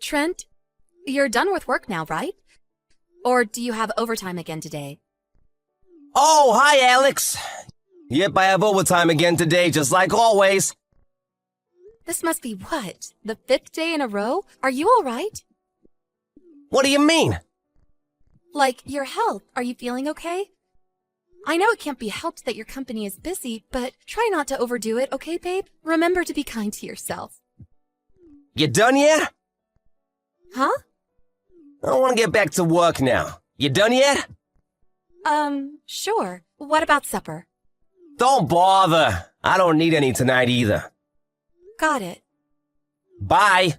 Trent, you're done with work now, right? Or do you have overtime again today? Oh, hi, Alex. Yep, I have overtime again today, just like always. This must be what? The fifth day in a row? Are you all right? What do you mean? Like, your health. Are you feeling okay? I know it can't be helped that your company is busy, but try not to overdo it, okay, babe? Remember to be kind to yourself. You done yet? Huh? I want to get back to work now. You done yet? Sure. What about supper? Don't bother. I don't need any tonight either. Got it. Bye.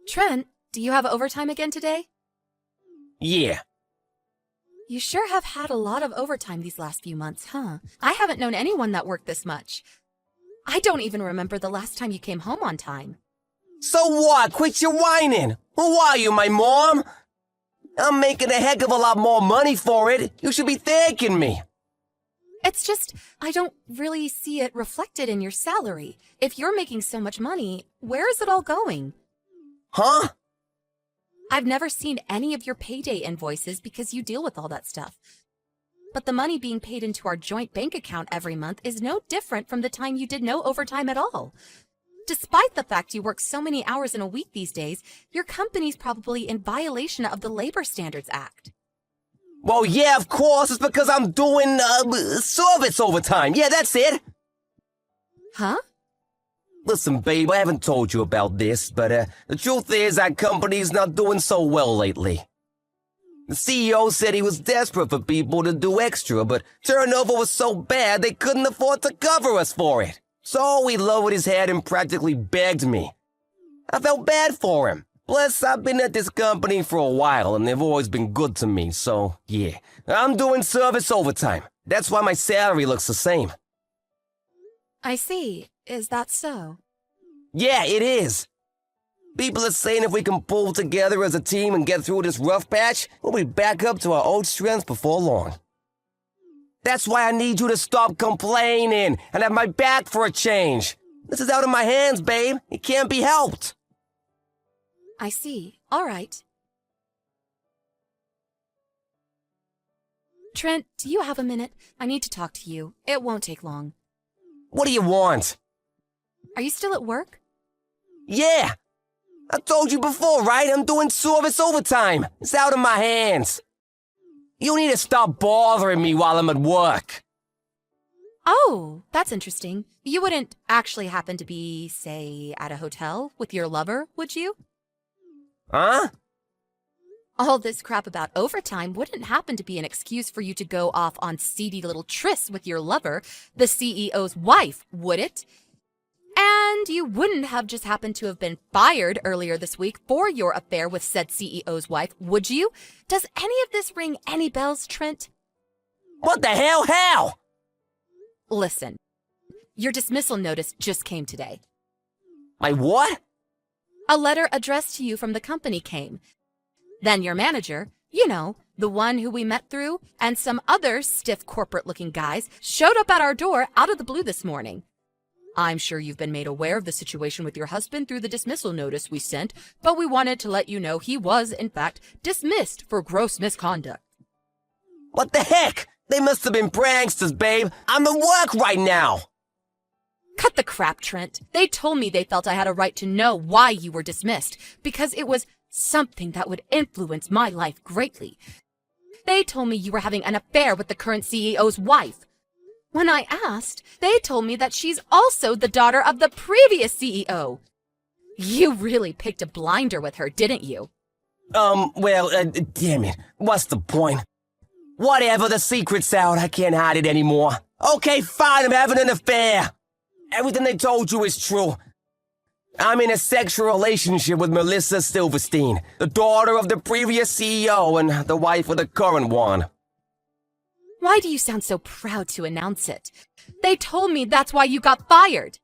Trent, do you have overtime again today? Yeah. You sure have had a lot of overtime these last few months, huh? I haven't known anyone that worked this much. I don't even remember the last time you came home on time. So what? Quit your whining. Who are you, my mom? I'm making a heck of a lot more money for it. You should be thanking me. It's just, I don't really see it reflected in your salary. If you're making so much money, where is it all going? Huh? I've never seen any of your payday invoices because you deal with all that stuff. But the money being paid into our joint bank account every month is no different from the time you did no overtime at all. Despite the fact you work so many hours in a week these days, your company's probably in violation of the Labor Standards Act. Well, yeah, of course. It's because I'm doing, service overtime. Yeah, that's it. Huh? Listen, babe, I haven't told you about this, but, the truth is our company's not doing so well lately. The CEO said he was desperate for people to do extra, but turnover was so bad they couldn't afford to cover us for it. So he lowered his head and practically begged me. I felt bad for him. Plus, I've been at this company for a while, and they've always been good to me, so, yeah. I'm doing service overtime. That's why my salary looks the same. I see. Is that so? Yeah, it is. People are saying if we can pull together as a team and get through this rough patch, we'll be back up to our old strength before long. That's why I need you to stop complaining and have my back for a change. This is out of my hands, babe. It can't be helped. I see. All right. Trent, do you have a minute? I need to talk to you. It won't take long. What do you want? Are you still at work? Yeah. I told you before, right? I'm doing service overtime. It's out of my hands. You need to stop bothering me while I'm at work. Oh, that's interesting. You wouldn't actually happen to be, say, at a hotel with your lover, would you? Huh? All this crap about overtime wouldn't happen to be an excuse for you to go off on seedy little trysts with your lover, the CEO's wife, would it? And you wouldn't have just happened to have been fired earlier this week for your affair with said CEO's wife, would you? Does any of this ring any bells, Trent? What the hell? How? Listen, your dismissal notice just came today. My what? A letter addressed to you from the company came. Then your manager, you know, the one who we met through, and some other stiff corporate-looking guys showed up at our door out of the blue this morning. I'm sure you've been made aware of the situation with your husband through the dismissal notice we sent, but we wanted to let you know he was, in fact, dismissed for gross misconduct. What the heck? They must have been pranksters, babe. I'm at work right now. Cut the crap, Trent. They told me they felt I had a right to know why you were dismissed, because it was something that would influence my life greatly. They told me you were having an affair with the current CEO's wife. When I asked, they told me that she's also the daughter of the previous CEO. You really picked a blinder with her, didn't you? Damn it. What's the point? Whatever, the secret's out. I can't hide it anymore. Okay, fine, I'm having an affair. Everything they told you is true. I'm in a sexual relationship with Melissa Silverstein, the daughter of the previous CEO and the wife of the current one. Why do you sound so proud to announce it? They told me that's why you got fired.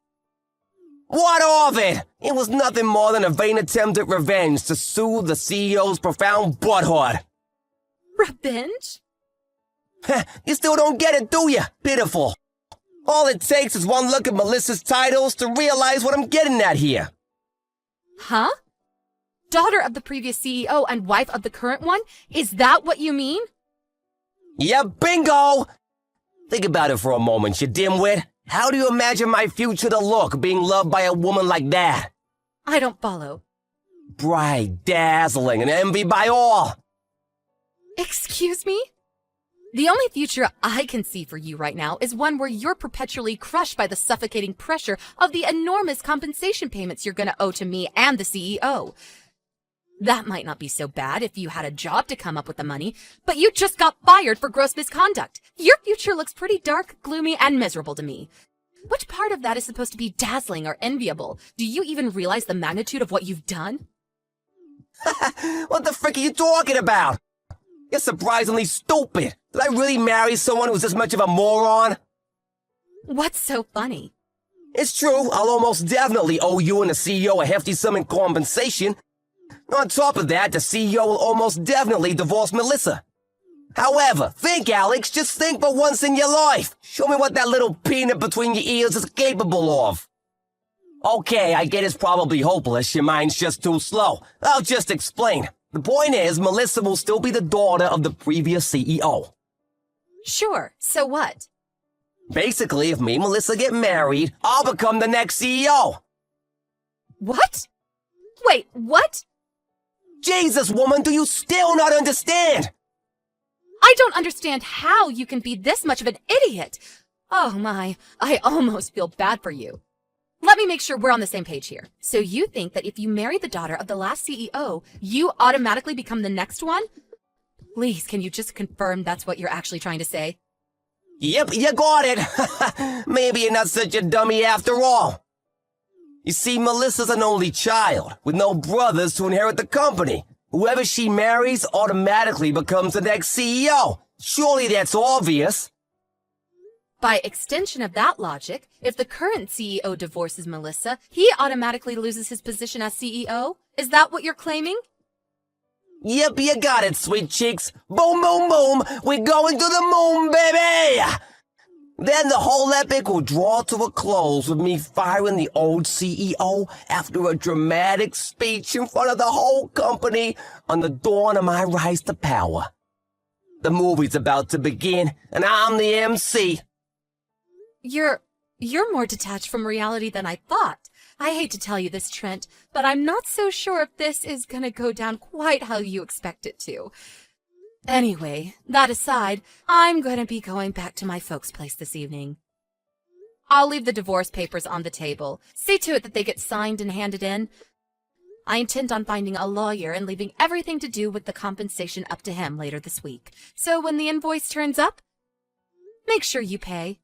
What of it? It was nothing more than a vain attempt at revenge to soothe the CEO's profound butthurt. Revenge? You still don't get it, do you? Pitiful. All it takes is one look at Melissa's titles to realize what I'm getting at here. Huh? Daughter of the previous CEO and wife of the current one? Is that what you mean? Yeah, bingo! Think about it for a moment, you dimwit. How do you imagine my future to look being loved by a woman like that? I don't follow. Bright, dazzling, and envied by all. Excuse me? The only future I can see for you right now is one where you're perpetually crushed by the suffocating pressure of the enormous compensation payments you're gonna owe to me and the CEO. That might not be so bad if you had a job to come up with the money, but you just got fired for gross misconduct. Your future looks pretty dark, gloomy, and miserable to me. Which part of that is supposed to be dazzling or enviable? Do you even realize the magnitude of what you've done? What the frick are you talking about? You're surprisingly stupid. Did I really marry someone who's this much of a moron? What's so funny? It's true, I'll almost definitely owe you and the CEO a hefty sum in compensation. On top of that, the CEO will almost definitely divorce Melissa. However, think, Alex, just think for once in your life. Show me what that little peanut between your ears is capable of. Okay, I get it's probably hopeless, your mind's just too slow. I'll just explain. The point is, Melissa will still be the daughter of the previous CEO. Sure, so what? Basically, if me and Melissa get married, I'll become the next CEO. What? Wait, what? Jesus, woman, do you still not understand? I don't understand how you can be this much of an idiot. Oh my, I almost feel bad for you. Let me make sure we're on the same page here. So you think that if you marry the daughter of the last CEO, you automatically become the next one? Please, can you just confirm that's what you're actually trying to say? Yep, you got it. Maybe you're not such a dummy after all. You see, Melissa's an only child, with no brothers to inherit the company. Whoever she marries automatically becomes the next CEO. Surely that's obvious. By extension of that logic, if the current CEO divorces Melissa, he automatically loses his position as CEO? Is that what you're claiming? Yep, you got it, sweet cheeks. Boom, boom, boom. We're going to the moon, baby! Then the whole epic will draw to a close with me firing the old CEO after a dramatic speech in front of the whole company on the dawn of my rise to power. The movie's about to begin, and I'm the MC. You're more detached from reality than I thought. I hate to tell you this, Trent, but I'm not so sure if this is gonna go down quite how you expect it to. Anyway, that aside, I'm gonna be going back to my folks' place this evening. I'll leave the divorce papers on the table. See to it that they get signed and handed in. I intend on finding a lawyer and leaving everything to do with the compensation up to him later this week. So when the invoice turns up, make sure you pay.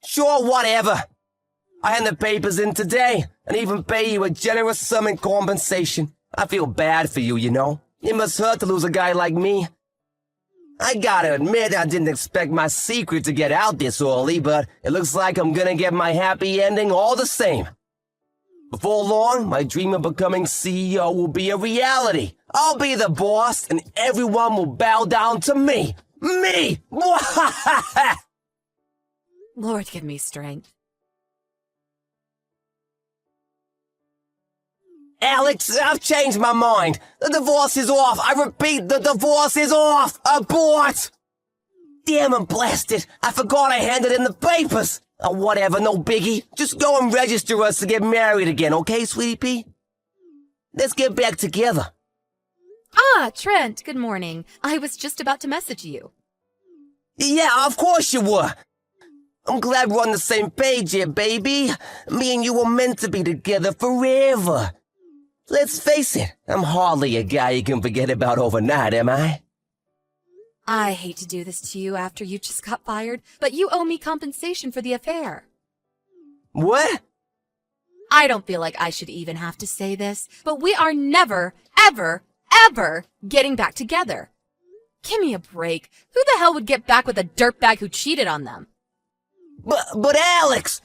Sure, whatever. I hand the papers in today, and even pay you a generous sum in compensation. I feel bad for you, you know. It must hurt to lose a guy like me. I gotta admit, I didn't expect my secret to get out this early, but it looks like I'm gonna get my happy ending all the same. Before long, my dream of becoming CEO will be a reality. I'll be the boss, and everyone will bow down to me. Me! Lord, give me strength. Alex, I've changed my mind. The divorce is off. I repeat, the divorce is off. Abort! Damn and blast it. I forgot I handed in the papers. Oh, whatever, no biggie. Just go and register us to get married again, okay, sweetie pea? Let's get back together. Ah, Trent, good morning. I was just about to message you. Yeah, of course you were. I'm glad we're on the same page here, baby. Me and you were meant to be together forever. Let's face it, I'm hardly a guy you can forget about overnight, am I? I hate to do this to you after you just got fired, but you owe me compensation for the affair. What? I don't feel like I should even have to say this, but we are never, ever, ever getting back together. Give me a break. Who the hell would get back with a dirtbag who cheated on them? But Alex,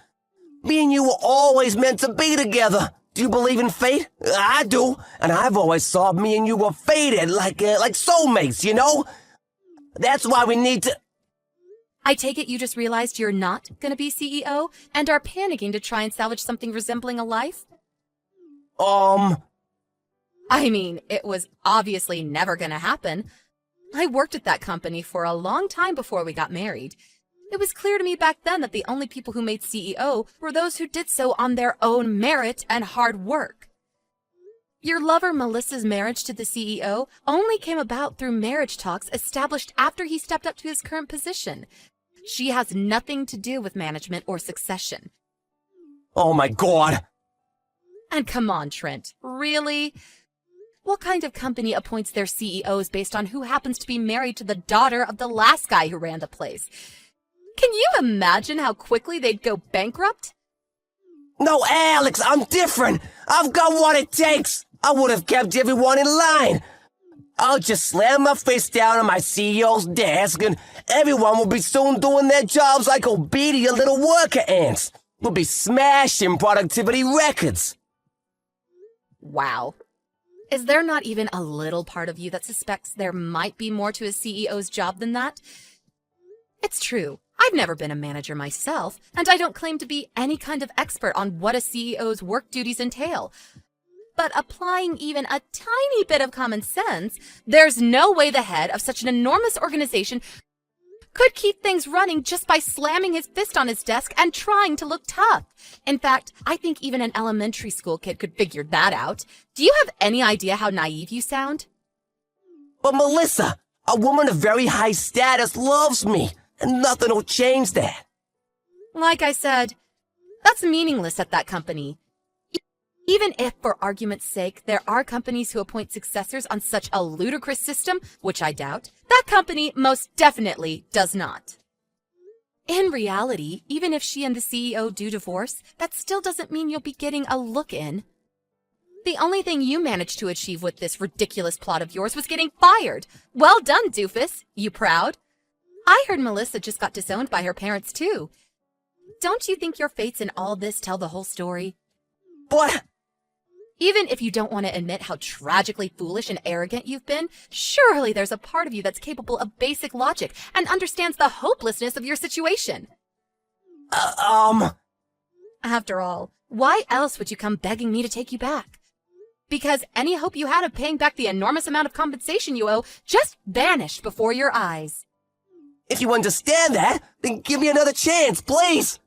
me and you were always meant to be together. Do you believe in fate? I do, and I've always thought me and you were fated, like soulmates, you know? That's why we need to... I take it you just realized you're not gonna be CEO and are panicking to try and salvage something resembling a life? I mean, it was obviously never gonna happen. I worked at that company for a long time before we got married. It was clear to me back then that the only people who made CEO were those who did so on their own merit and hard work. Your lover Melissa's marriage to the CEO only came about through marriage talks established after he stepped up to his current position. She has nothing to do with management or succession. Oh my god! And come on, Trent, really? What kind of company appoints their CEOs based on who happens to be married to the daughter of the last guy who ran the place? Can you imagine how quickly they'd go bankrupt? No, Alex, I'm different! I've got what it takes! I would have kept everyone in line! I'll just slam my face down on my CEO's desk and everyone will be soon doing their jobs like obedient little worker ants. We'll be smashing productivity records. Wow. Is there not even a little part of you that suspects there might be more to a CEO's job than that? It's true. I've never been a manager myself, and I don't claim to be any kind of expert on what a CEO's work duties entail. But applying even a tiny bit of common sense, there's no way the head of such an enormous organization could keep things running just by slamming his fist on his desk and trying to look tough. In fact, I think even an elementary school kid could figure that out. Do you have any idea how naive you sound? But Melissa, a woman of very high status loves me, and nothing will change that. Like I said, that's meaningless at that company. Even if, for argument's sake, there are companies who appoint successors on such a ludicrous system, which I doubt, that company most definitely does not. In reality, even if she and the CEO do divorce, that still doesn't mean you'll be getting a look in. The only thing you managed to achieve with this ridiculous plot of yours was getting fired. Well done, doofus. You proud? I heard Melissa just got disowned by her parents, too. Don't you think your fates in all this tell the whole story? But... Even if you don't want to admit how tragically foolish and arrogant you've been, surely there's a part of you that's capable of basic logic and understands the hopelessness of your situation. After all, why else would you come begging me to take you back? Because any hope you had of paying back the enormous amount of compensation you owe just vanished before your eyes. If you understand that, then give me another chance, please!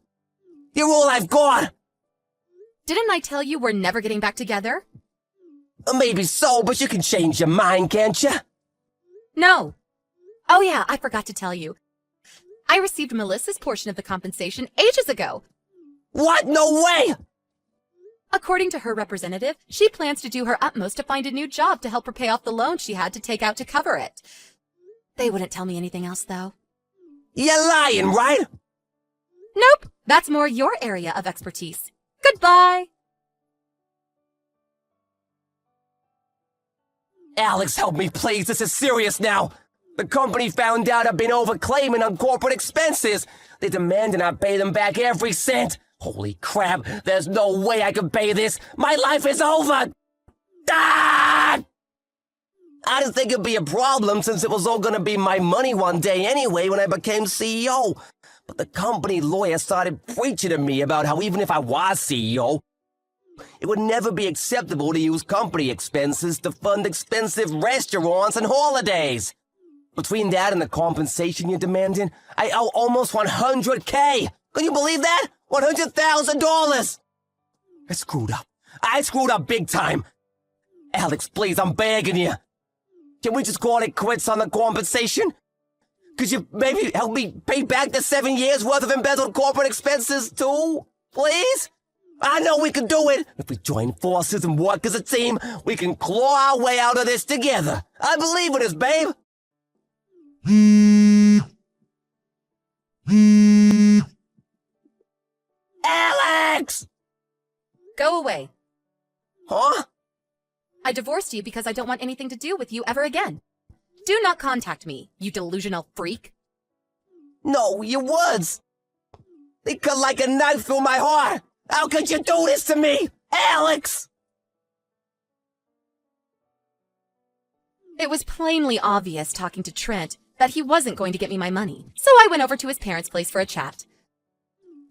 You're all I've got! Didn't I tell you we're never getting back together? Maybe so, but you can change your mind, can't you? No. Oh yeah, I forgot to tell you. I received Melissa's portion of the compensation ages ago. What? No way! According to her representative, she plans to do her utmost to find a new job to help her pay off the loan she had to take out to cover it. They wouldn't tell me anything else, though. You're lying, right? Nope, that's more your area of expertise. Goodbye! Alex, help me, please. This is serious now. The company found out I've been overclaiming on corporate expenses. They demanded I pay them back every cent. Holy crap, there's no way I can pay this. My life is over. Ah! I didn't think it'd be a problem since it was all gonna be my money one day anyway when I became CEO. But the company lawyer started preaching to me about how even if I was CEO, it would never be acceptable to use company expenses to fund expensive restaurants and holidays. Between that and the compensation you're demanding, I owe almost $100K. Can you believe that? $100,000. I screwed up. I screwed up big time. Alex, please, I'm begging you. Can we just call it quits on the compensation? Could you maybe help me pay back the 7 years worth of embezzled corporate expenses too? Please? I know we can do it. If we join forces and work as a team, we can claw our way out of this together. I believe in us, babe. Alex! Go away. Huh? I divorced you because I don't want anything to do with you ever again. Do not contact me, you delusional freak. No, your words. They cut like a knife through my heart. How could you do this to me, Alex? It was plainly obvious talking to Trent that he wasn't going to get me my money, so I went over to his parents' place for a chat.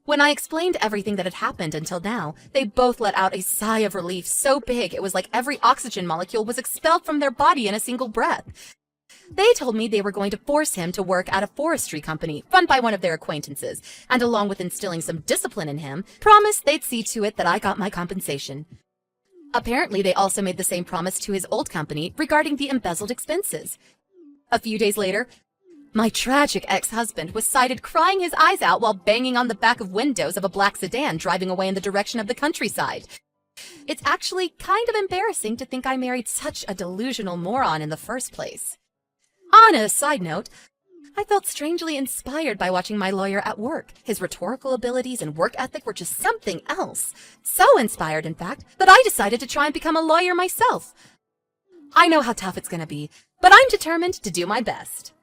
When I explained everything that had happened until now, they both let out a sigh of relief so big it was like every oxygen molecule was expelled from their body in a single breath. They told me they were going to force him to work at a forestry company run by one of their acquaintances, and along with instilling some discipline in him, promised they'd see to it that I got my compensation. Apparently, they also made the same promise to his old company regarding the embezzled expenses. A few days later, my tragic ex-husband was sighted crying his eyes out while banging on the back of windows of a black sedan driving away in the direction of the countryside. It's actually kind of embarrassing to think I married such a delusional moron in the first place. On a side note, I felt strangely inspired by watching my lawyer at work. His rhetorical abilities and work ethic were just something else. So inspired, in fact, that I decided to try and become a lawyer myself. I know how tough it's going to be, but I'm determined to do my best.